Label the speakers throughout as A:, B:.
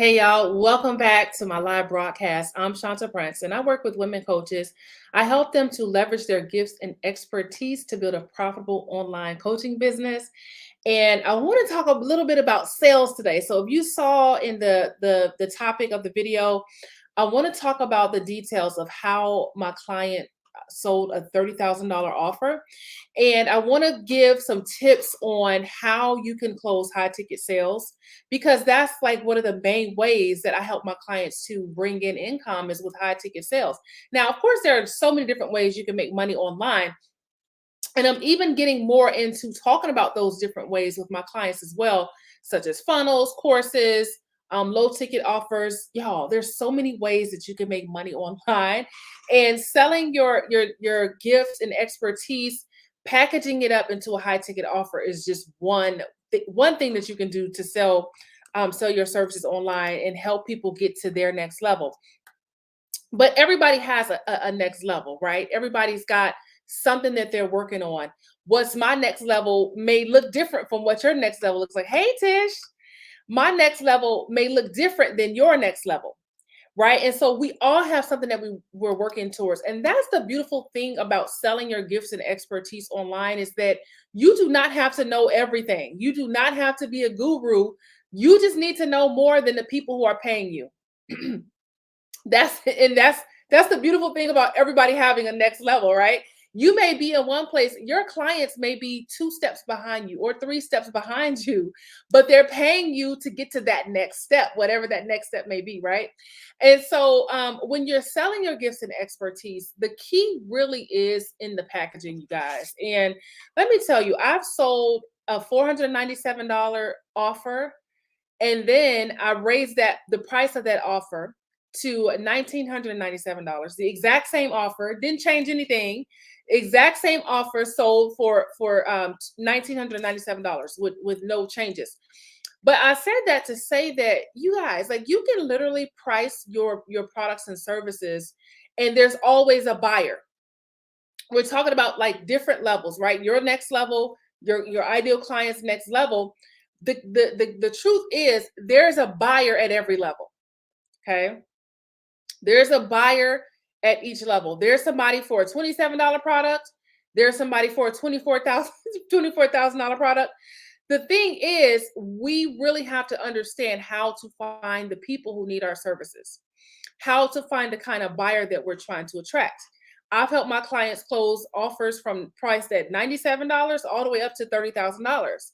A: Hey y'all, welcome back to my live broadcast. I'm Shanta Prince and I work with women coaches. I help them to leverage their gifts and expertise to build a profitable online coaching business. And I want to talk a little bit about sales today. So if you saw in the topic of the video, I want to talk about the details of how my client sold a $30,000 offer. And I want to give some tips on how you can close high ticket sales because that's like one of the main ways that I help my clients to bring in income is with high ticket sales. Now, of course, there are so many different ways you can make money online. And I'm even getting more into talking about those different ways with my clients as well, such as funnels, courses, low ticket offers. Y'all, there's so many ways that you can make money online, and selling your gifts and expertise, packaging it up into a high ticket offer is just one thing that you can do to sell your services online and help people get to their next level. But everybody has a next level, right? Everybody's got something that they're working on. What's my next level may look different from what your next level looks like. Hey, Tish, my next level may look different than your next level, right? And so we all have something that we're working towards. And that's the beautiful thing about selling your gifts and expertise online is that you do not have to know everything. You do not have to be a guru. You just need to know more than the people who are paying you. That's the beautiful thing about everybody having a next level, right? You may be in one place, your clients may be two steps behind you or three steps behind you, but they're paying you to get to that next step, whatever that next step may be, right? And so when you're selling your gifts and expertise, the key really is in the packaging, you guys. And let me tell you, I've sold a $497 offer, and then I raised the price of that offer to $1,997. The exact same offer, didn't change anything. Exact same offer sold for $1,997 with no changes. But I said that to say that you guys, like, you can literally price your products and services, and there's always a buyer. We're talking about like different levels, right? Your next level, your ideal client's next level. The truth is there's a buyer at every level. Okay. There's a buyer at each level. There's somebody for a $27 product. There's somebody for a $24,000 product. The thing is, we really have to understand how to find the people who need our services, how to find the kind of buyer that we're trying to attract. I've helped my clients close offers from priced at $97 all the way up to $30,000.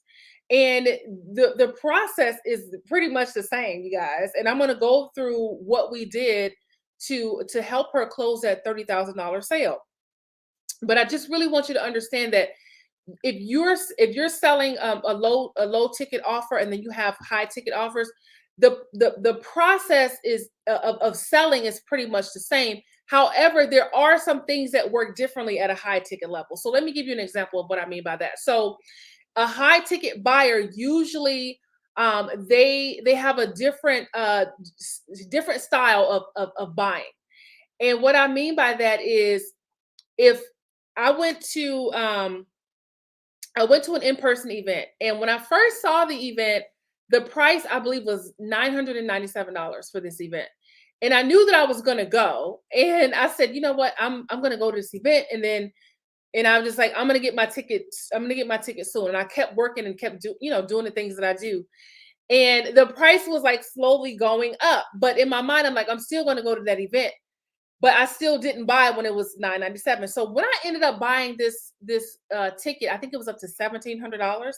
A: And the process is pretty much the same, you guys. And I'm going to go through what we did to help her close that $30,000 sale. But I just really want you to understand that if you're selling a low ticket offer and then you have high ticket offers, the process is of selling is pretty much the same. However, there are some things that work differently at a high ticket level. So let me give you an example of what I mean by that. So a high ticket buyer usually they have a different style of buying. And what I mean by that is if I went to an in-person event, and when I first saw the event, the price I believe was $997 for this event. And I knew that I was going to go, and I said, you know what, I'm going to go to this event, and I was just like, I'm gonna get my tickets. I'm gonna get my ticket soon. And I kept working and kept doing the things that I do. And the price was like slowly going up. But in my mind, I'm like, I'm still gonna go to that event. But I still didn't buy it when it was $997. So when I ended up buying this ticket, I think it was up to $1,700.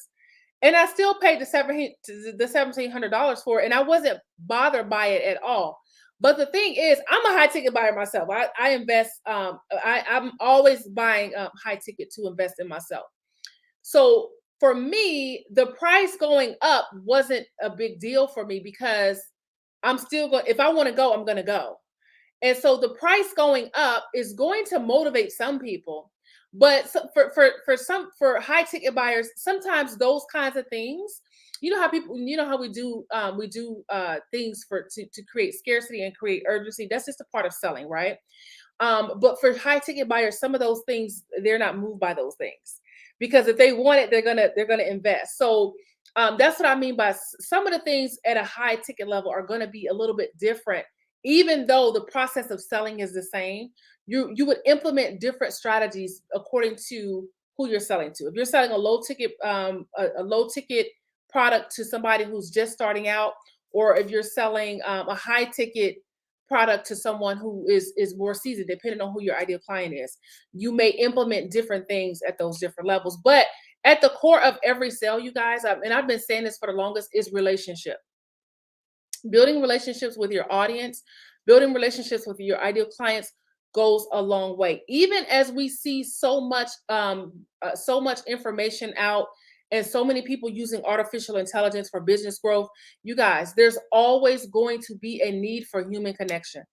A: And I still paid the $1,700 for it, and I wasn't bothered by it at all. But the thing is, I'm a high ticket buyer myself. I invest. I'm always buying high ticket to invest in myself. So for me, the price going up wasn't a big deal for me because I'm still going. If I want to go, I'm going to go. And so the price going up is going to motivate some people. But for high ticket buyers, sometimes those kinds of things, how we do things to create scarcity and create urgency. That's just a part of selling, right? But for high ticket buyers, some of those things, they're not moved by those things because if they want it, they're gonna invest. So That's what I mean by some of the things at a high ticket level are going to be a little bit different, even though the process of selling is the same. You would implement different strategies according to who you're selling to. If you're selling a low ticket product to somebody who's just starting out, or if you're selling a high ticket product to someone who is more seasoned, depending on who your ideal client is, you may implement different things at those different levels. But at the core of every sale, you guys, and I've been saying this for the longest, is relationship. Building relationships with your audience, building relationships with your ideal clients goes a long way. Even as we see so much information out and so many people using artificial intelligence for business growth, you guys, there's always going to be a need for human connection.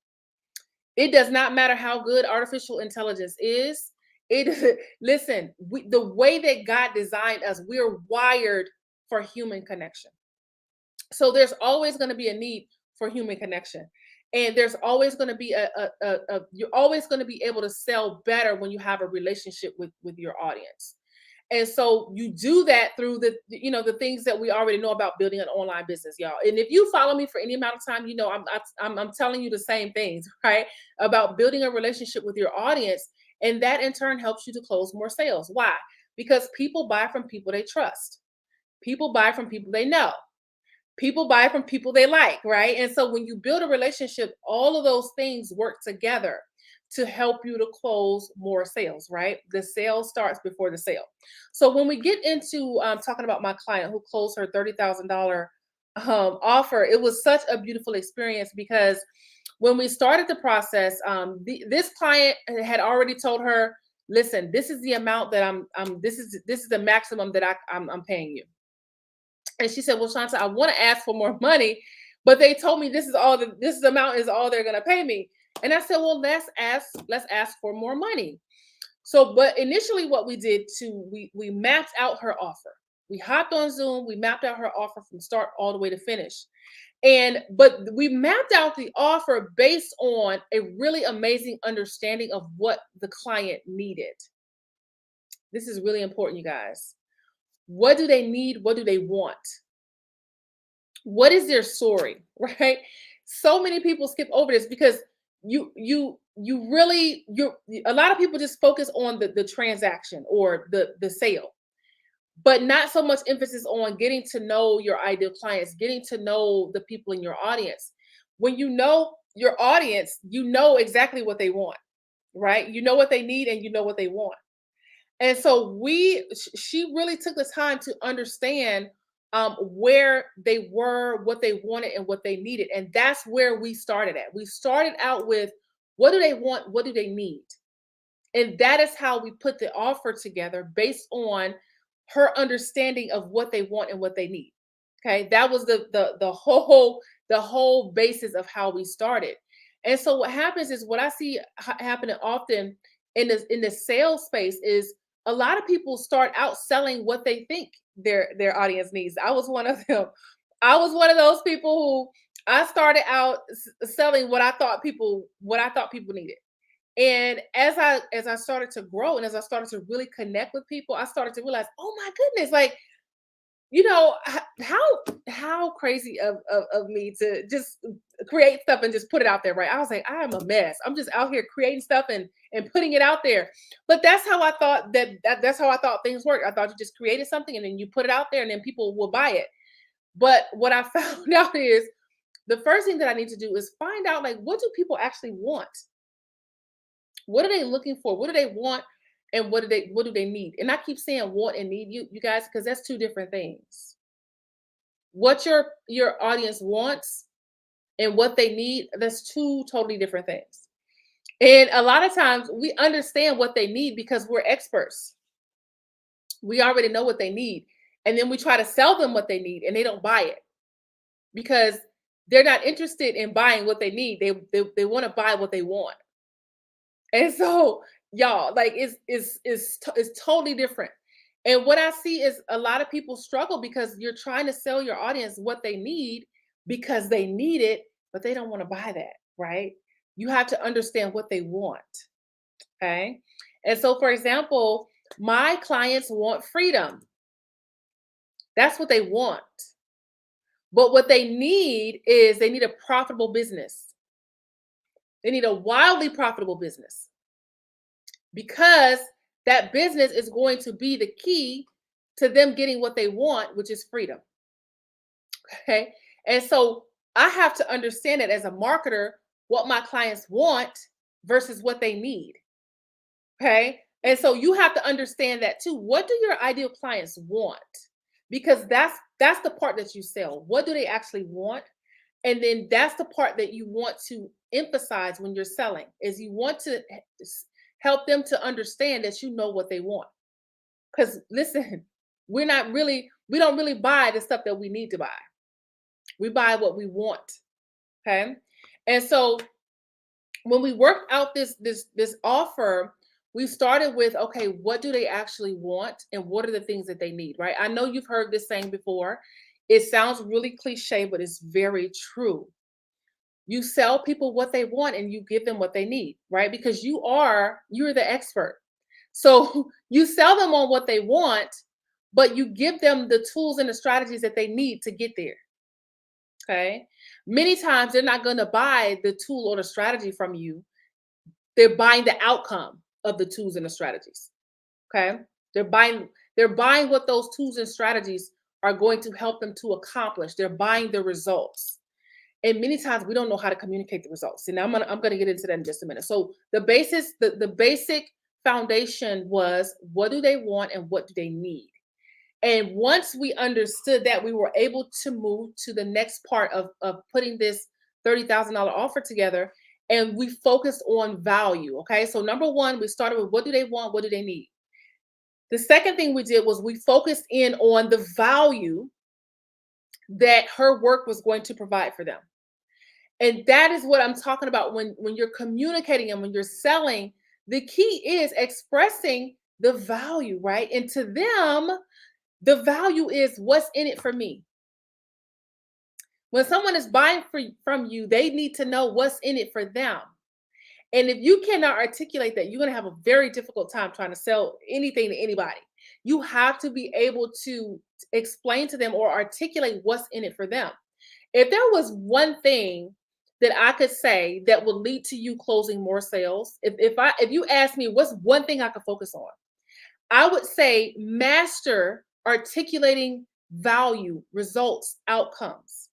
A: It does not matter how good artificial intelligence is. It listen, the way that God designed us, we're wired for human connection. So there's always going to be a need for human connection. And there's always going to be you're always going to be able to sell better when you have a relationship with your audience. And so you do that through the things that we already know about building an online business, y'all. And if you follow me for any amount of time, I'm telling you the same things, right? About building a relationship with your audience, and that in turn helps you to close more sales. Why? Because people buy from people they trust. People buy from people they know. People buy from people they like, right? And so when you build a relationship, all of those things work together to help you to close more sales, right? The sale starts before the sale. So when we get into talking about my client who closed her $30,000 offer, it was such a beautiful experience because when we started the process, this client had already told her, "Listen, this is the amount that this is the maximum that I'm paying you." And she said, "Well, Shanta, I want to ask for more money, but they told me this amount is all they're gonna pay me." And I said, "Well, let's ask for more money." So, but initially, what we did we mapped out her offer. We hopped on Zoom. We mapped out her offer from start all the way to finish. But we mapped out the offer based on a really amazing understanding of what the client needed. This is really important, you guys. What do they need? What do they want? What is their story, right? So many people skip over this because you really you a lot of people just focus on the transaction or the sale, but not so much emphasis on getting to know your ideal clients, getting to know the people in your audience. When you know your audience, you know exactly what they want, right? You know what they need and you know what they want. And so she really took the time to understand where they were, what they wanted, and what they needed. And that's where we started at. We started out with what do they want? What do they need? And that is how we put the offer together based on her understanding of what they want and what they need. Okay. That was the whole basis of how we started. And so what happens is what I see happening often in the sales space is a lot of people start out selling what they think their audience needs. I was one of them. I was one of those people who I started out selling what I thought people needed. And as I started to grow and as I started to really connect with people, I started to realize, oh my goodness, like how crazy of me to just create stuff and just put it out there, right? I was like, I am a mess. I'm just out here creating stuff and putting it out there. But that's how I thought that's how I thought things work. I thought you just created something and then you put it out there and then people will buy it. But what I found out is the first thing that I need to do is find out, like, what do people actually want? What are they looking for? What do they want? And what do they need? And I keep saying want and need, you guys, because that's two different things. What your audience wants and what they need, that's two totally different things. And a lot of times we understand what they need because we're experts. We already know what they need. And then we try to sell them what they need and they don't buy it because they're not interested in buying what they need. They want to buy what they want. And so, y'all, like it's totally different. And what I see is a lot of people struggle because you're trying to sell your audience what they need because they need it, but they don't want to buy that, right? You have to understand what they want. Okay. And so, for example, my clients want freedom. That's what they want. But what they need is they need a profitable business. They need a wildly profitable business because that business is going to be the key to them getting what they want, which is freedom. Okay. And so I have to understand it as a marketer what my clients want versus what they need. Okay. And so you have to understand that too. What do your ideal clients want? Because that's the part that you sell. What do they actually want? And then that's the part that you want to emphasize when you're selling is you want to help them to understand that you know what they want. Because listen, we don't really buy the stuff that we need to buy. We buy what we want. Okay. And so when we worked out this offer, we started with, okay, what do they actually want and what are the things that they need, right? I know you've heard this saying before. It sounds really cliche, but it's very true. You sell people what they want and you give them what they need, right? Because you're the expert. So you sell them on what they want, but you give them the tools and the strategies that they need to get there. Okay. Many times they're not going to buy the tool or the strategy from you. They're buying the outcome of the tools and the strategies. Okay. They're buying what those tools and strategies are going to help them to accomplish. They're buying the results. And many times we don't know how to communicate the results. And I'm gonna get into that in just a minute. So the basic foundation was what do they want and what do they need? And once we understood that, we were able to move to the next part of putting this $30,000 offer together. And we focused on value. Okay. So number one, we started with what do they want? What do they need? The second thing we did was we focused in on the value that her work was going to provide for them. And that is what I'm talking about when you're communicating and when you're selling. The key is expressing the value, right? And to them, the value is what's in it for me. When someone is buying from you, they need to know what's in it for them. And if you cannot articulate that, you're going to have a very difficult time trying to sell anything to anybody. You have to be able to explain to them or articulate what's in it for them. If there was one thing that I could say that would lead to you closing more sales, if you ask me what's one thing I could focus on, I would say master articulating value, results, outcomes.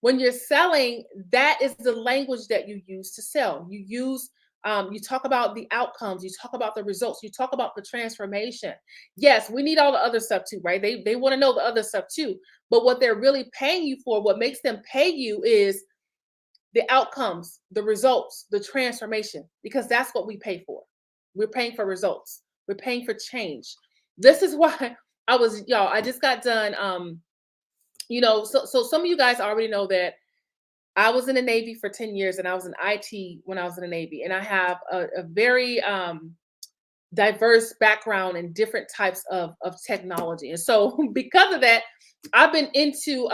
A: When you're selling, that is the language that you use to sell. You talk about the outcomes, you talk about the results, you talk about the transformation. Yes, we need all the other stuff too, right? They want to know the other stuff too. But what they're really paying you for, what makes them pay you is the outcomes, the results, the transformation, because that's what we pay for. We're paying for results. We're paying for change. This is why I just got done so some of you guys already know that I was in the Navy for 10 years and I was in IT when I was in the Navy. And I have a very diverse background in different types of technology. And so because of that, I've been into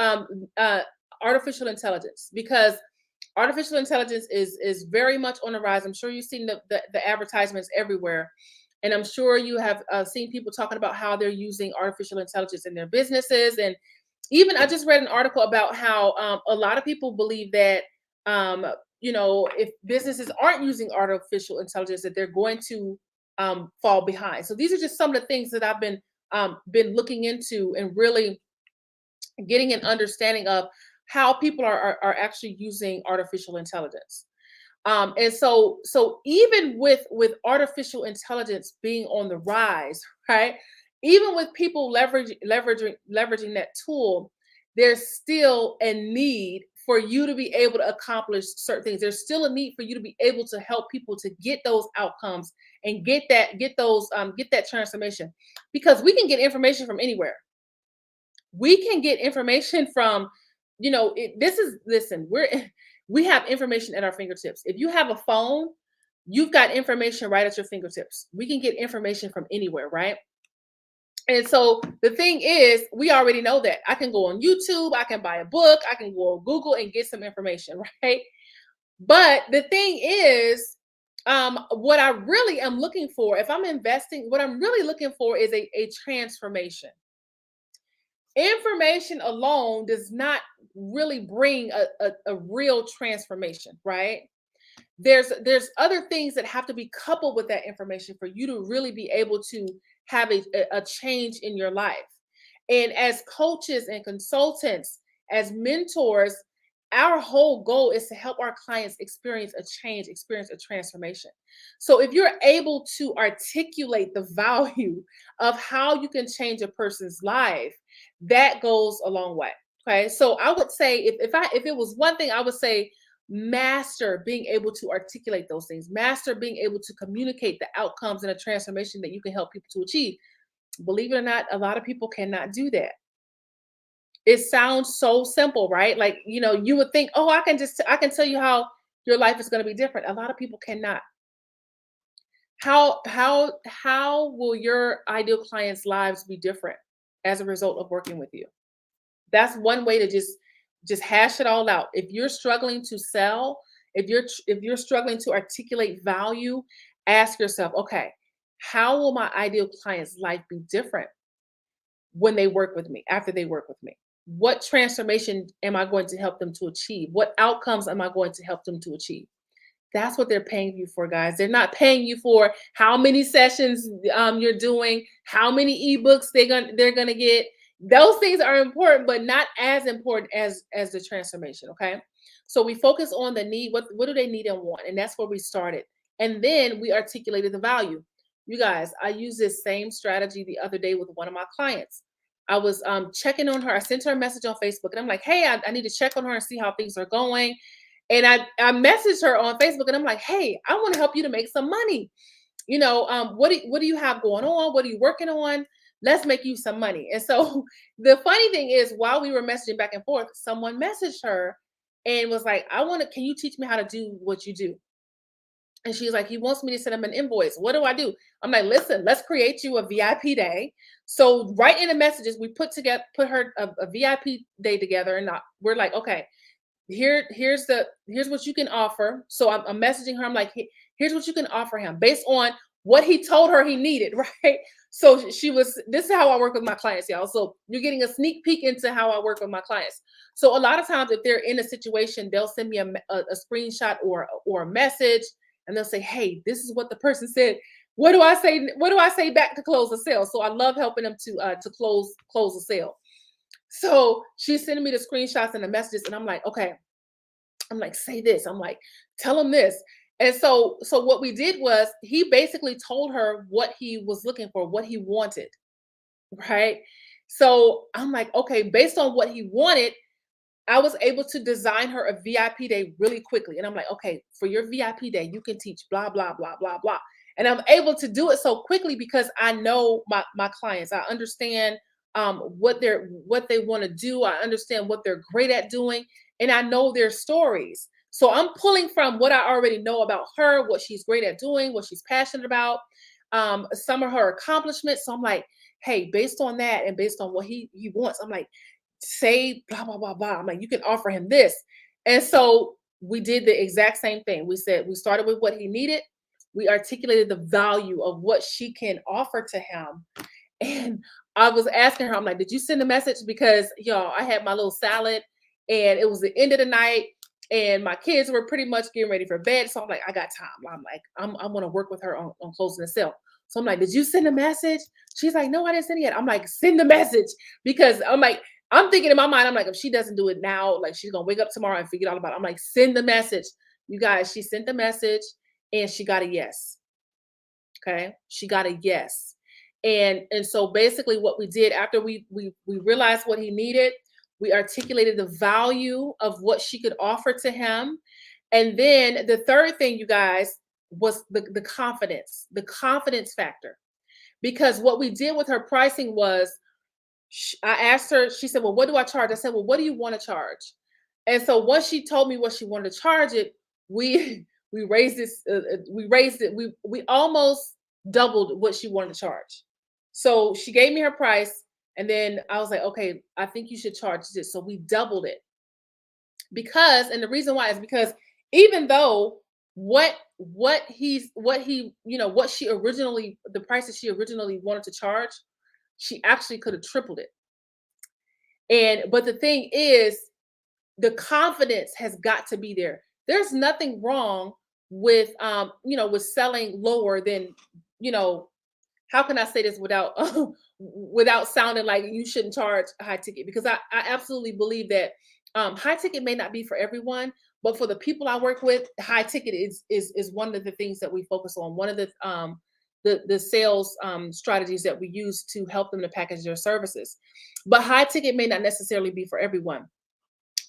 A: artificial intelligence because artificial intelligence is very much on the rise. I'm sure you've seen the advertisements everywhere. And I'm sure you have seen people talking about how they're using artificial intelligence in their businesses. And even I just read an article about how a lot of people believe that if businesses aren't using artificial intelligence, that they're going to fall behind. So these are just some of the things that I've been looking into and really getting an understanding of how people are actually using artificial intelligence. And so even with artificial intelligence being on the rise, right? Even with people leveraging that tool, there's still a need for you to be able to accomplish certain things. There's still a need for you to be able to help people to get those outcomes and get that transformation, because we can get information from anywhere. We can get information from, listen, we have information at our fingertips. If you have a phone, you've got information right at your fingertips. We can get information from anywhere, right? And so the thing is, we already know that. I can go on YouTube, I can buy a book, I can go on Google and get some information, right? But the thing is, what I really am looking for, if I'm investing, what I'm really looking for is a transformation. Information alone does not really bring a real transformation, right? There's other things that have to be coupled with that information for you to really be able to have a change in your life. And as coaches and consultants, as mentors, our whole goal is to help our clients experience a change, experience a transformation. So if you're able to articulate the value of how you can change a person's life, that goes a long way. Okay. So I would say if it was one thing, I would say master being able to articulate those things, master being able to communicate the outcomes and a transformation that you can help people to achieve. Believe it or not, a lot of people cannot do that. It sounds so simple, right? Like, you would think, oh, I can tell you how your life is going to be different. A lot of people cannot. How will your ideal clients' lives be different as a result of working with you? That's one way to just hash it all out. If you're struggling to sell, if you're struggling to articulate value, ask yourself, okay, how will my ideal client's life be different when they work with me, after they work with me? What transformation am I going to help them to achieve? What outcomes am I going to help them to achieve? That's what they're paying you for, guys. They're not paying you for how many sessions you're doing, how many ebooks they're gonna get. Those things are important, but not as important as the transformation. Okay, so we focus on the need. What do they need and want, and that's where we started. And then we articulated the value. You guys, I used this same strategy the other day with one of my clients. I was checking on her. I sent her a message on Facebook, and I'm like, "Hey, I need to check on her and see how things are going." And I messaged her on Facebook and I'm like, hey, I want to help you to make some money. What do you have going on? What are you working on? Let's make you some money. And so the funny thing is, while we were messaging back and forth, someone messaged her and was like, can you teach me how to do what you do? And she's like, he wants me to send him an invoice. What do I do? I'm like, listen, let's create you a VIP day. So right in the messages, we put her a VIP day together, and we're like, okay, here's what you can offer. So I'm messaging her. I'm like, here's what you can offer him based on what he told her he needed, right? So this is how I work with my clients, y'all. So you're getting a sneak peek into how I work with my clients. So a lot of times if they're in a situation, they'll send me a screenshot or a message, and they'll say, hey, this is what the person said. What do I say? What do I say back to close a sale? So I love helping them to close a sale. So she's sending me the screenshots and the messages, and I'm like, okay. I'm like, say this. I'm like, tell him this. And so what we did was he basically told her what he was looking for, what he wanted, right? So I'm like, okay, based on what he wanted, I was able to design her a VIP day really quickly. And I'm like, okay, for your VIP day, you can teach blah, blah, blah, blah, blah. And I'm able to do it so quickly because I know my clients. I understand what they want to do. I understand what they're great at doing. And I know their stories. So I'm pulling from what I already know about her, what she's great at doing, what she's passionate about, some of her accomplishments. So I'm like, hey, based on that and based on what he wants, I'm like, say blah blah blah blah. I'm like, you can offer him this. And so we did the exact same thing. We started with what he needed. We articulated the value of what she can offer to him. And I was asking her, I'm like, did you send a message? Because y'all, I had my little salad and it was the end of the night and my kids were pretty much getting ready for bed. So I'm like, I got time. I'm like, I'm gonna work with her on closing the sale. So I'm like, did you send a message? She's like, no, I didn't send it yet. I'm like, send the message because I'm like, I'm thinking in my mind, I'm like, if she doesn't do it now, like she's gonna wake up tomorrow and forget all about it. I'm like, send the message. You guys, she sent the message and she got a yes. Okay. She got a yes. And so basically what we did after we realized what he needed, we articulated the value of what she could offer to him. And then the third thing, you guys, was the confidence factor. Because what we did with her pricing was I asked her, she said, well, what do I charge? I said, well, what do you want to charge? And so once she told me what she wanted to charge it, we we raised this, we raised it, we almost doubled what she wanted to charge. So she gave me her price, and then I was like, okay, I think you should charge this. So we doubled it because, and the reason why is because even though what she originally, the price that she originally wanted to charge, she actually could have tripled it. And but the thing is, the confidence has got to be there. There's nothing wrong with with selling lower than, you know, how can I say this without without sounding like you shouldn't charge high ticket? Because I absolutely believe that high ticket may not be for everyone, but for the people I work with, high ticket is one of the things that we focus on. One of the sales strategies that we use to help them to package their services. But high ticket may not necessarily be for everyone.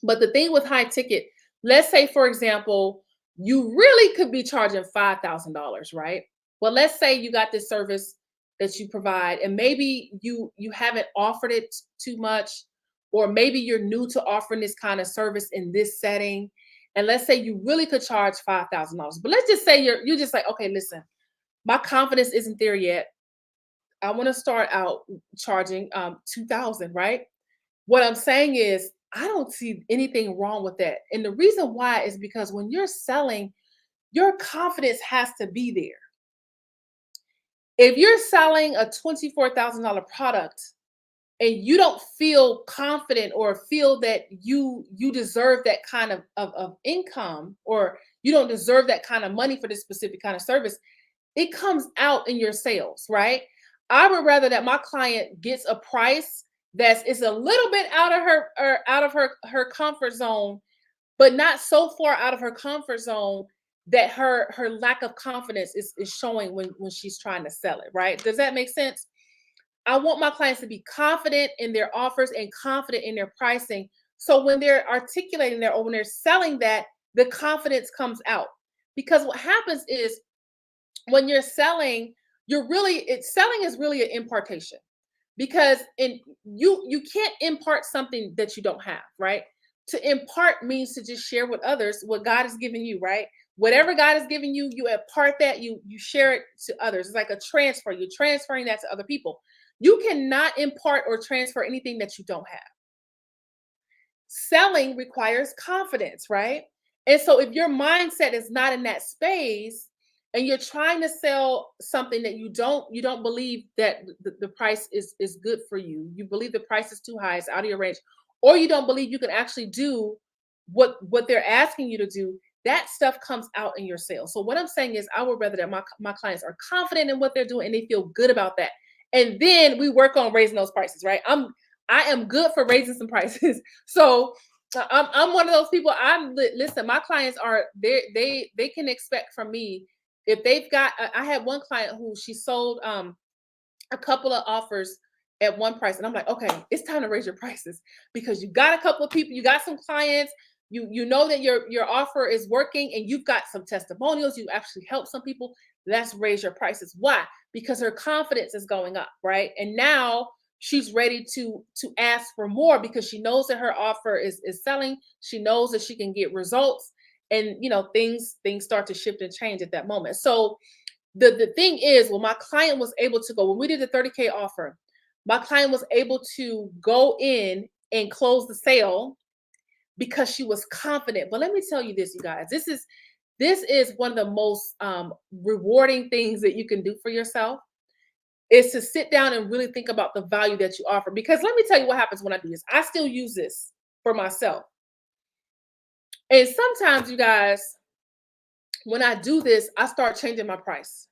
A: But the thing with high ticket, let's say for example, you really could be charging $5,000, right? Well, let's say you got this service that you provide, and maybe you haven't offered it too much, or maybe you're new to offering this kind of service in this setting. And let's say you really could charge $5,000. But let's just say you're just like, okay, listen, my confidence isn't there yet. I want to start out charging 2,000, right? What I'm saying is, I don't see anything wrong with that. And the reason why is because when you're selling, your confidence has to be there. If you're selling a $24,000 product and you don't feel confident or feel that you deserve that kind of income, or you don't deserve that kind of money for this specific kind of service, it comes out in your sales, right? I would rather that my client gets a price that's is a little bit out of her, or out of her comfort zone, but not so far out of her comfort zone that her lack of confidence is showing when she's trying to sell it, right? Does that make sense? I want my clients to be confident in their offers and confident in their pricing. So when they're articulating their, or when they're selling that, the confidence comes out. Because what happens is, when you're selling, selling is really an impartation. Because in you can't impart something that you don't have, right? To impart means to just share with others what God has given you, right? Whatever God has given you, you impart that, you share it to others. It's like a transfer. You're transferring that to other people. You cannot impart or transfer anything that you don't have. Selling requires confidence, right? And so if your mindset is not in that space, and you're trying to sell something that you don't believe that the price is good for you, you believe the price is too high, it's out of your range, or you don't believe you can actually do what they're asking you to do, that stuff comes out in your sales. So what I'm saying is, I would rather that my clients are confident in what they're doing and they feel good about that. And then we work on raising those prices, right? I am good for raising some prices. So I'm one of those people. Listen. My clients are they can expect from me, if they've got. I had one client who she sold a couple of offers at one price, and I'm like, okay, it's time to raise your prices, because you got a couple of people, you got some clients, you know that your offer is working, and you've got some testimonials, you actually help some people. Let's raise your prices. Why? Because her confidence is going up, right? And now she's ready to ask for more, because she knows that her offer is selling. She knows that she can get results, and things start to shift and change at that moment. So the thing is, when my client was able to go, when we did the 30K offer, my client was able to go in and close the sale because she was confident. But let me tell you this, you guys, this is one of the most rewarding things that you can do for yourself, is to sit down and really think about the value that you offer. Because let me tell you what happens when I do this. I still use this for myself. And sometimes, you guys, when I do this, I start changing my price.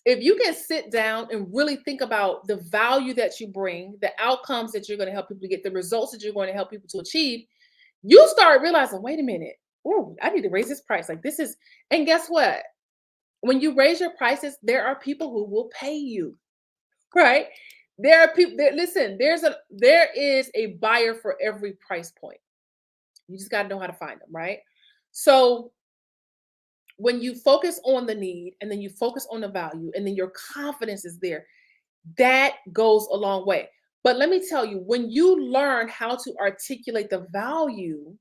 A: If you can sit down and really think about the value that you bring, the outcomes that you're going to help people to get, the results that you're going to help people to achieve, you start realizing, wait a minute, oh, I need to raise this price. Like this is, and guess what? When you raise your prices, there are people who will pay you, right? There are people that listen, there is a buyer for every price point. You just got to know how to find them, right? So when you focus on the need, and then you focus on the value, and then your confidence is there, that goes a long way. But let me tell you, when you learn how to articulate the value,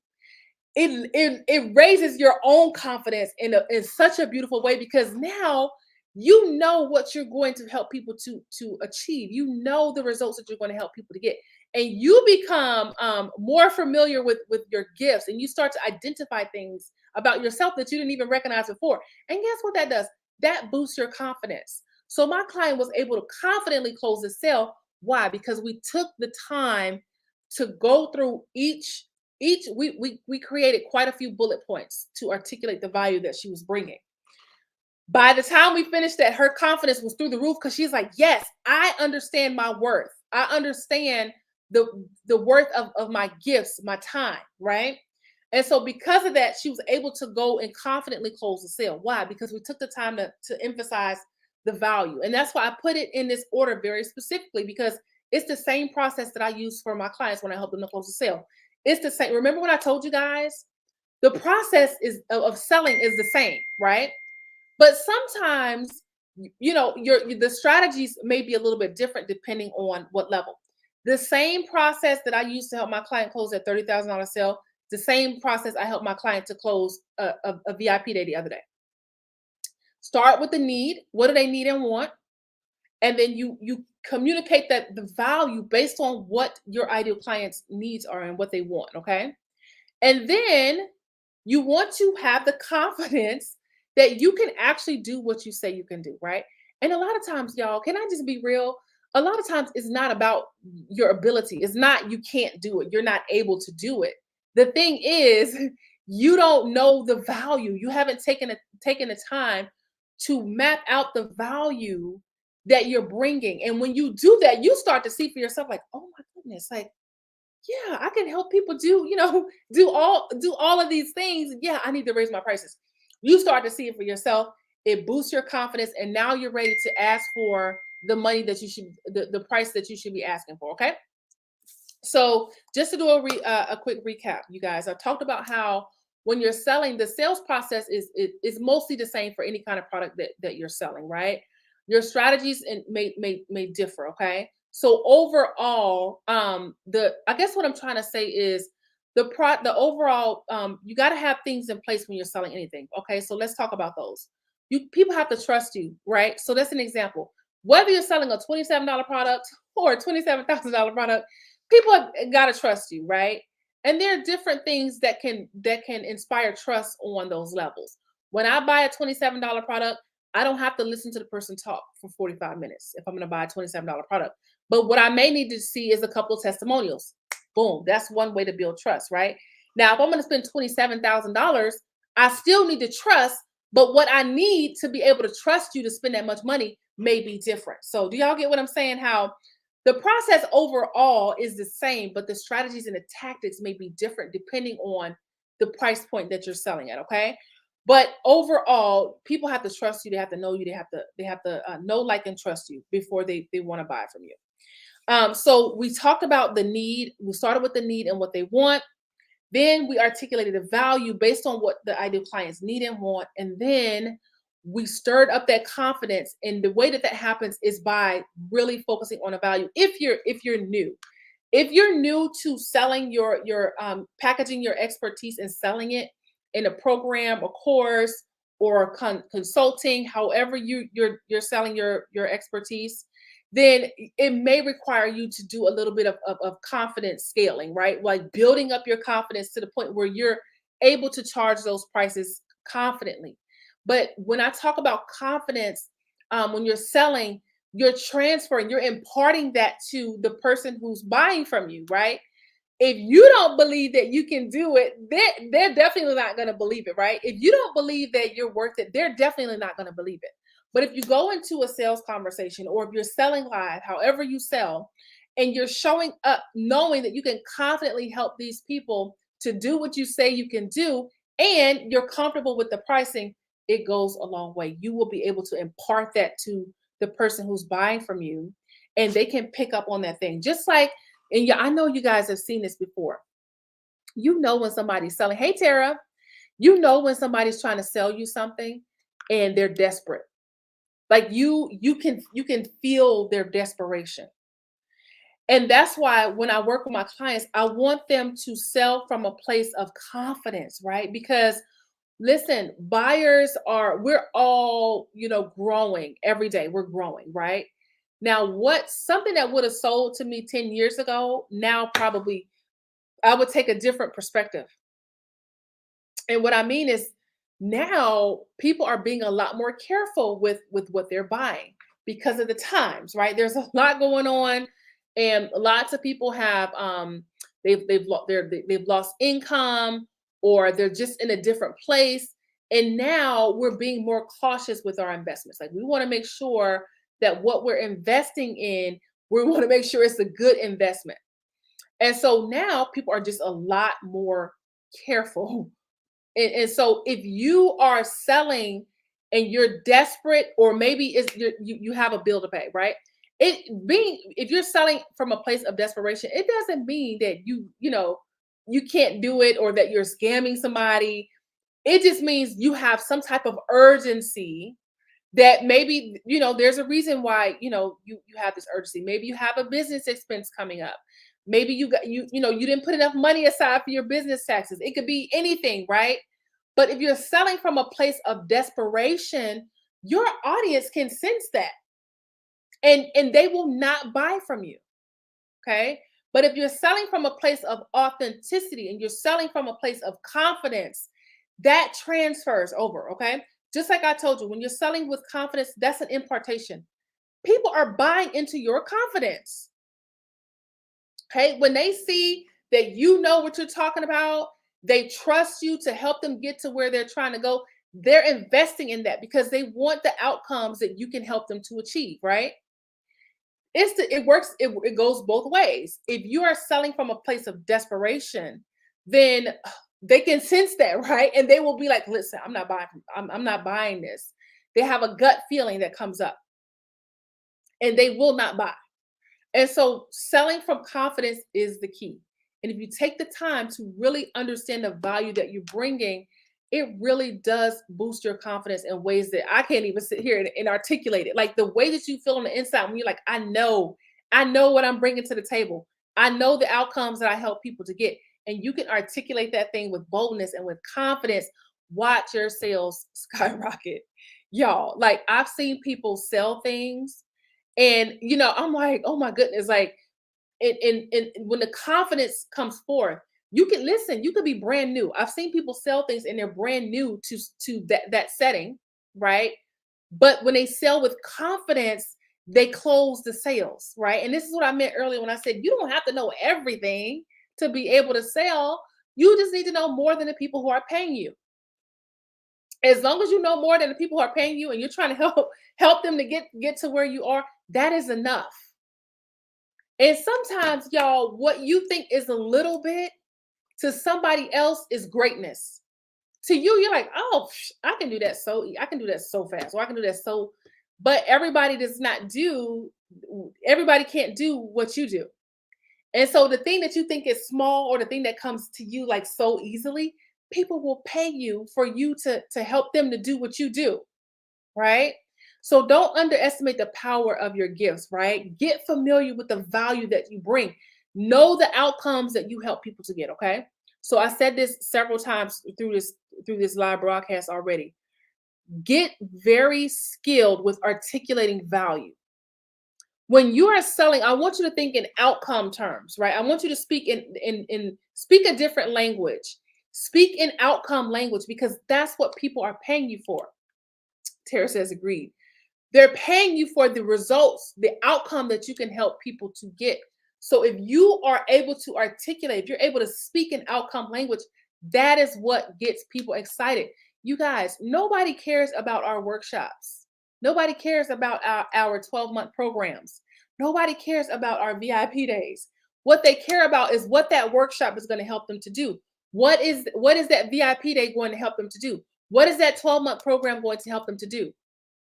A: it raises your own confidence in such a beautiful way, because now you know what you're going to help people to achieve. You know the results that you're going to help people to get, and you become more familiar with your gifts, and you start to identify things about yourself that you didn't even recognize before. And guess what that does? That boosts your confidence. So my client was able to confidently close the sale. Why? Because we took the time to go through each we created quite a few bullet points to articulate the value that she was bringing. By the time we finished that, her confidence was through the roof because she's like, yes, I understand my worth. I understand the worth of my gifts, my time, right? And so because of that, she was able to go and confidently close the sale. Why? Because we took the time to emphasize the value. And that's why I put it in this order very specifically, because it's the same process that I use for my clients when I help them to close the sale. It's the same. Remember what I told you guys? The process is of selling is the same, right? But sometimes, the strategies may be a little bit different depending on what level. The same process that I used to help my client close at $30,000 sale, the same process I helped my client to close a VIP day the other day. Start with the need. What do they need and want? And then you communicate that the value based on what your ideal client's needs are and what they want. Okay. And then you want to have the confidence that you can actually do what you say you can do, right? And a lot of times, y'all, can I just be real? A lot of times it's not about your ability. It's not you can't do it. You're not able to do it. The thing is, you don't know the value. You haven't taken the time to map out the value that you're bringing. And when you do that, you start to see for yourself like, "Oh my goodness, like yeah, I can help people do, do all of these things. Yeah, I need to raise my prices." You start to see it for yourself. It boosts your confidence, and now you're ready to ask for the money that you should, the price that you should be asking for. Okay. So just to do a quick recap, you guys, I talked about how when you're selling, the sales process is mostly the same for any kind of product that you're selling, right? Your strategies may differ, okay? So overall, the I guess what I'm trying to say is the overall you got to have things in place when you're selling anything, okay? So let's talk about those. People have to trust you, right? So that's an example. Whether you're selling a $27 product or a $27,000 product, people got to trust you, right? And there are different things that can inspire trust on those levels. When I buy a $27 product, I don't have to listen to the person talk for 45 minutes if I'm going to buy a $27 product. But what I may need to see is a couple of testimonials. Boom, that's one way to build trust, right? Now, if I'm going to spend $27,000, I still need to trust, but what I need to be able to trust you to spend that much money may be different. So, do y'all get what I'm saying? How the process overall is the same, but the strategies and the tactics may be different depending on the price point that you're selling at. Okay. But overall, people have to trust you. They have to know you. They have to know, like, and trust you before they want to buy from you. So we talked about the need. We started with the need and what they want. Then we articulated the value based on what the ideal clients need and want. And then we stirred up that confidence. And the way that happens is by really focusing on a value. If you're new, if you're new to selling your packaging your expertise and selling it in a program, a course, or consulting, however you're selling your expertise, then it may require you to do a little bit of confidence scaling, right? Like building up your confidence to the point where you're able to charge those prices confidently. But when I talk about confidence, when you're selling, you're transferring, you're imparting that to the person who's buying from you, right? If you don't believe that you can do it, they're definitely not going to believe it, right? If you don't believe that you're worth it, they're definitely not going to believe it. But if you go into a sales conversation, or if you're selling live, however you sell, and you're showing up knowing that you can confidently help these people to do what you say you can do, and you're comfortable with the pricing, it goes a long way. You will be able to impart that to the person who's buying from you, and they can pick up on that thing. Just like, and yeah, I know you guys have seen this before. You know when somebody's selling, hey Tara, you know when somebody's trying to sell you something and they're desperate. Like you can feel their desperation. And that's why when I work with my clients, I want them to sell from a place of confidence, right? Because listen, we're all, growing every day. We're growing, right? Now, what something that would have sold to me 10 years ago, now probably I would take a different perspective. And what I mean is now people are being a lot more careful with what they're buying because of the times, right? There's a lot going on. And lots of people have they've lost income, or they're just in a different place, and now we're being more cautious with our investments. Like, we want to make sure that what we're investing in, we want to make sure it's a good investment. And so now people are just a lot more careful. And so if you are selling and you're desperate, or maybe you have a bill to pay, right? If you're selling from a place of desperation, it doesn't mean that you can't do it, or that you're scamming somebody. It just means you have some type of urgency, that maybe there's a reason why you have this urgency. Maybe you have a business expense coming up. Maybe you didn't put enough money aside for your business taxes. It could be anything, right? But if you're selling from a place of desperation, your audience can sense that, and they will not buy from you. Okay? But if you're selling from a place of authenticity, and you're selling from a place of confidence, that transfers over. Okay? Just like I told you, when you're selling with confidence, that's an impartation. People are buying into your confidence. Okay? When they see that you know what you're talking about, they trust you to help them get to where they're trying to go. They're investing in that because they want the outcomes that you can help them to achieve, right? It works, it goes both ways. If you are selling from a place of desperation, then they can sense that, right? And they will be like, listen, I'm not buying this. They have a gut feeling that comes up, and they will not buy. And so selling from confidence is the key. And if you take the time to really understand the value that you're bringing, it really does boost your confidence in ways that I can't even sit here and articulate it. Like, the way that you feel on the inside when you're like, I know what I'm bringing to the table. I know the outcomes that I help people to get. And you can articulate that thing with boldness and with confidence. Watch your sales skyrocket. Y'all, like, I've seen people sell things, and I'm like, oh my goodness, like, and when the confidence comes forth, you can listen. You could be brand new. I've seen people sell things and they're brand new to that setting, right? But when they sell with confidence, they close the sales, right? And this is what I meant earlier when I said you don't have to know everything to be able to sell. You just need to know more than the people who are paying you. As long as you know more than the people who are paying you, and you're trying to help them to get to where you are, that is enough. And sometimes, y'all, what you think is a little bit, to somebody else is greatness. To you, you're like, oh, I can do that I can do that so fast, or I can do that so. But everybody can't do what you do. And so the thing that you think is small, or the thing that comes to you like so easily, people will pay you for you to help them to do what you do, right? So don't underestimate the power of your gifts, right? Get familiar with the value that you bring. Know the outcomes that you help people to get, okay? So I said this several times through this live broadcast already. Get very skilled with articulating value. When you are selling, I want you to think in outcome terms, right? I want you to speak in speak a different language. Speak in outcome language, because that's what people are paying you for. Tara says agreed. They're paying you for the results, the outcome that you can help people to get. So if you are able to articulate, if you're able to speak in outcome language, that is what gets people excited. You guys, nobody cares about our workshops. Nobody cares about our 12-month programs. Nobody cares about our VIP days. What they care about is what that workshop is going to help them to do. What is that VIP day going to help them to do? What is that 12-month program going to help them to do?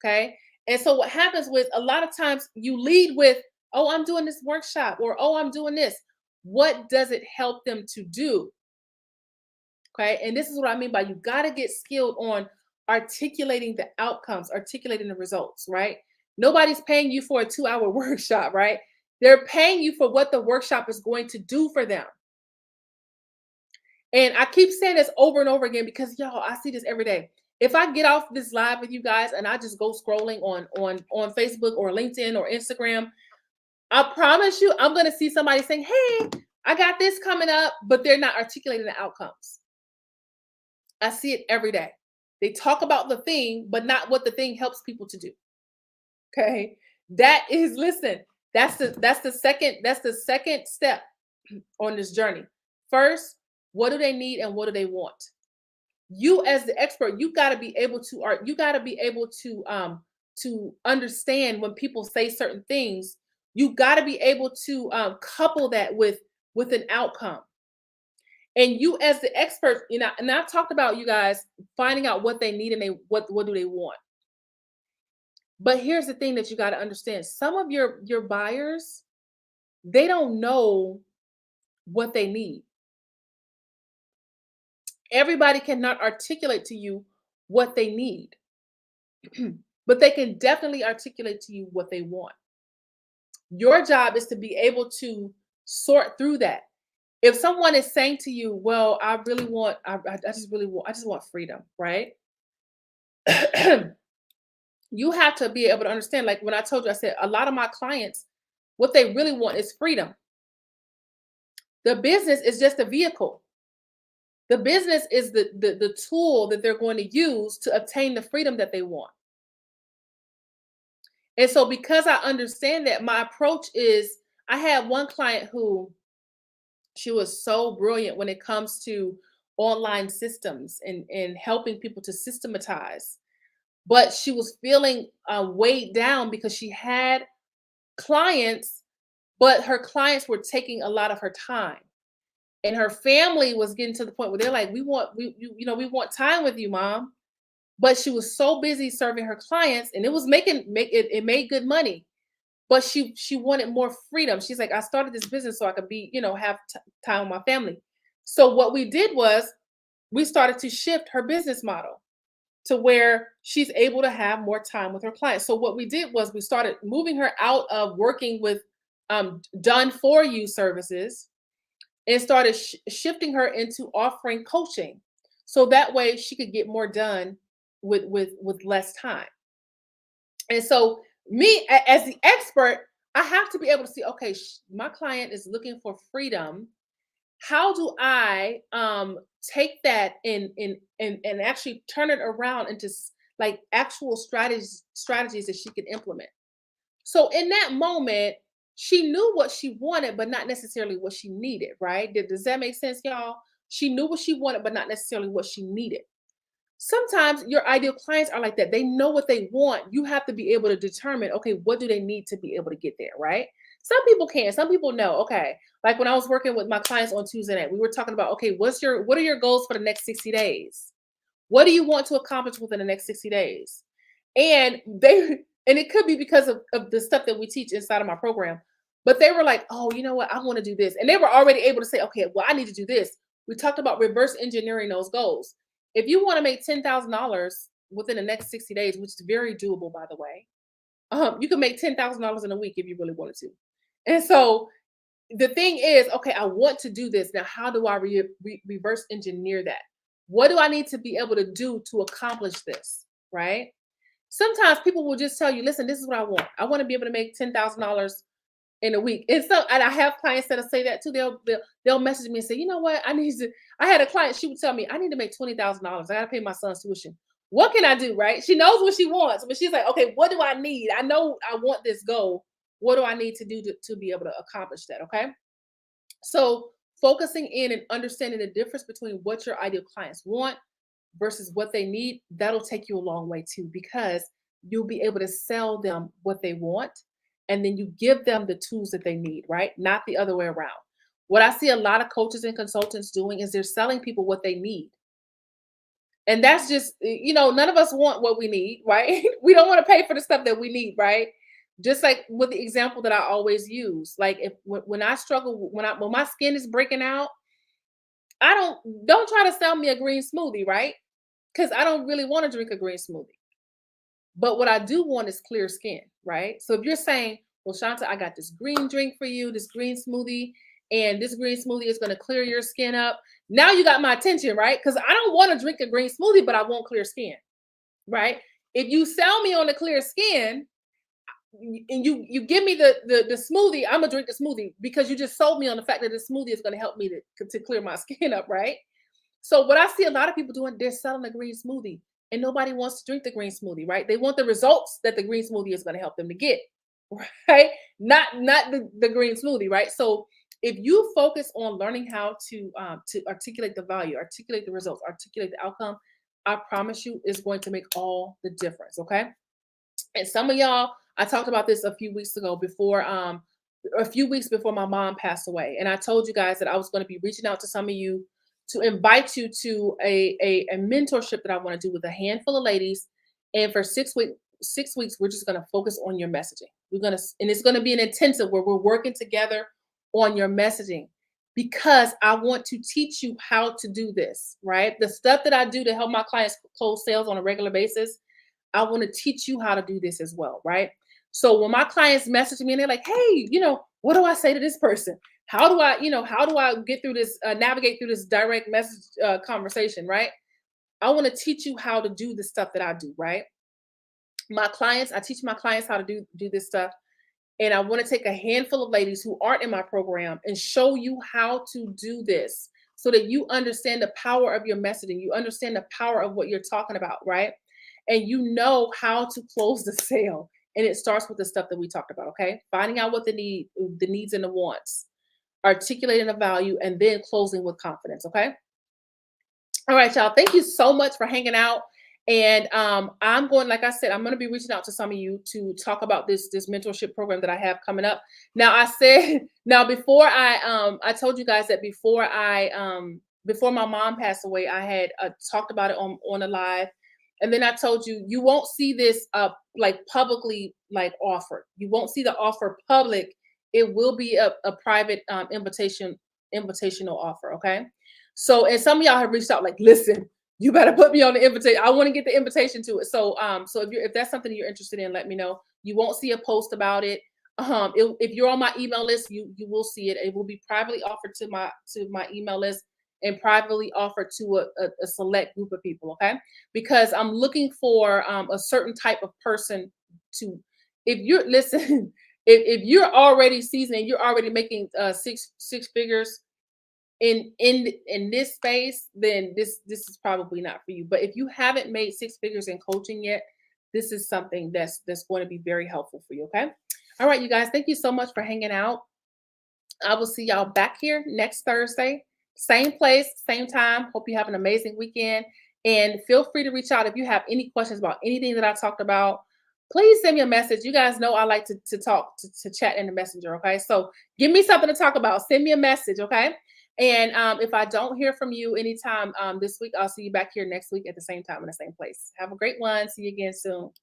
A: Okay. And so what happens with a lot of times, you lead with, oh, I'm doing this workshop, or oh, I'm doing this. What does it help them to do? Okay. And this is what I mean by, you got to get skilled on articulating the outcomes, articulating the results, right? Nobody's paying you for a 2-hour workshop, right? They're paying you for what the workshop is going to do for them. And I keep saying this over and over again, because y'all, I see this every day. If I get off this live with you guys and I just go scrolling on Facebook or LinkedIn or Instagram, I promise you, I'm going to see somebody saying, hey, I got this coming up, but they're not articulating the outcomes. I see it every day. They talk about the thing, but not what the thing helps people to do. Okay. Listen, That's the second step on this journey. First, what do they need and what do they want? You as the expert, you got to be able to art. You got to be able to understand when people say certain things. You got to be able to couple that with an outcome. And you as the expert, and I've talked about you guys finding out what they need and what do they want. But here's the thing that you got to understand. Some of your buyers, they don't know what they need. Everybody cannot articulate to you what they need, but they can definitely articulate to you what they want. Your job is to be able to sort through that. If someone is saying to you, "Well, I really want, I just want freedom," right? You have to be able to understand. Like when I told you, I said a lot of my clients, what they really want is freedom. The business is just a vehicle. The business is the tool that they're going to use to obtain the freedom that they want. And so because I understand that, my approach is I had one client who she was so brilliant when it comes to online systems and helping people to systematize. But she was feeling weighed down because she had clients, but her clients were taking a lot of her time. And her family was getting to the point where they're like, we want time with you, mom. But she was so busy serving her clients, and it was it made good money. But she wanted more freedom. She's like, I started this business so I could be, have time with my family. So what we did was we started to shift her business model to where she's able to have more time with her clients. So what we did was we started moving her out of working with done for you services and started shifting her into offering coaching. So that way she could get more done with less time. And so me as the expert, I have to be able to see, okay, my client is looking for freedom. How do I take that and actually turn it around into like actual strategies that she can implement? So in that moment, she knew what she wanted, but not necessarily what she needed, right? Does that make sense, y'all? She knew what she wanted, but not necessarily what she needed. Sometimes your ideal clients are like that. They know what they want. You have to be able to determine, okay, what do they need to be able to get there, right? Some people can, some people know. Okay. Like when I was working with my clients on Tuesday night, we were talking about, okay, what are your goals for the next 60 days? What do you want to accomplish within the next 60 days? And and it could be because of the stuff that we teach inside of my program. But they were like, oh, you know what? I want to do this. And they were already able to say, okay, well, I need to do this. We talked about reverse engineering those goals. If you want to make $10,000 within the next 60 days, which is very doable, by the way, you can make $10,000 in a week if you really wanted to. And so the thing is, okay, I want to do this. Now, how do I reverse engineer that? What do I need to be able to do to accomplish this? Right? Sometimes people will just tell you, listen, this is what I want. I want to be able to make $10,000 in a week. And I have clients that'll say that too. They'll message me and say, you know what? I had a client, she would tell me, I need to make $20,000. I gotta pay my son's tuition. What can I do? Right? She knows what she wants, but she's like, okay, what do I need? I know I want this goal. What do I need to do to be able to accomplish that? Okay. So focusing in and understanding the difference between what your ideal clients want versus what they need, that'll take you a long way too, because you'll be able to sell them what they want and then you give them the tools that they need, right? Not the other way around. What I see a lot of coaches and consultants doing is they're selling people what they need. And that's just, none of us want what we need, right? We don't want to pay for the stuff that we need, right? Just like with the example that I always use, like if when I struggle, when my skin is breaking out, I don't try to sell me a green smoothie, right? Because I don't really want to drink a green smoothie. But what I do want is clear skin, right? So if you're saying, well, Shanta, I got this green drink for you, this green smoothie, and this green smoothie is going to clear your skin up. Now you got my attention, right? Because I don't want to drink a green smoothie, but I want clear skin, right? If you sell me on the clear skin and you give me the smoothie, I'm gonna drink the smoothie because you just sold me on the fact that the smoothie is going to help me to clear my skin up, right? So what I see a lot of people doing, they're selling a green smoothie and nobody wants to drink the green smoothie, right? They want the results that the green smoothie is going to help them to get, right? Not the green smoothie, right? So if you focus on learning how to articulate the value, articulate the results, articulate the outcome, I promise you, it's going to make all the difference. Okay. And some of y'all, I talked about this a few weeks ago before, a few weeks before my mom passed away. And I told you guys that I was going to be reaching out to some of you to invite you to a mentorship that I want to do with a handful of ladies. And for 6 weeks, we're just going to focus on your messaging. And it's going to be an intensive where we're working together on your messaging because I want to teach you how to do this, right? The stuff that I do to help my clients close sales on a regular basis, I want to teach you how to do this as well, right? So when my clients message me and they're like, "Hey, what do I say to this person? How do I get through this, navigate through this direct message conversation?" Right? I want to teach you how to do the stuff that I do, right? I teach my clients how to do this stuff, and I want to take a handful of ladies who aren't in my program and show you how to do this so that you understand the power of your messaging, you understand the power of what you're talking about, right? And you know how to close the sale. And it starts with the stuff that we talked about, okay? Finding out what the needs and the wants, articulating the value, and then closing with confidence, okay? All right, y'all. Thank you so much for hanging out. And like I said, I'm going to be reaching out to some of you to talk about this mentorship program that I have coming up. Now, I said now before I told you guys that before my mom passed away, I had talked about it on a live, and then I told you you won't see this like publicly like offered. You won't see the offer public. It will be a private invitational offer. Okay. So, and some of y'all have reached out like, listen, you better put me on the invitation. I want to get the invitation to it. So if that's something you're interested in, let me know. You won't see a post about it. If you're on my email list, you will see it. It will be privately offered to my email list and privately offered to a select group of people. Okay, because I'm looking for a certain type of person to. If you're listen, if you're already seasoned and you're already making six figures in this space, then this is probably not for you. But if you haven't made six figures in coaching yet, this is something that's going to be very helpful for you. Okay. All right, you guys, thank you so much for hanging out. I will see y'all back here next Thursday, same place, same time. Hope you have an amazing weekend. And feel free to reach out if you have any questions about anything that I talked about. Please send me a message. You guys know I like to talk, to chat in the messenger. Okay. So give me something to talk about. Send me a message. Okay. And if I don't hear from you anytime this week, I'll see you back here next week at the same time in the same place. Have a great one. See you again soon.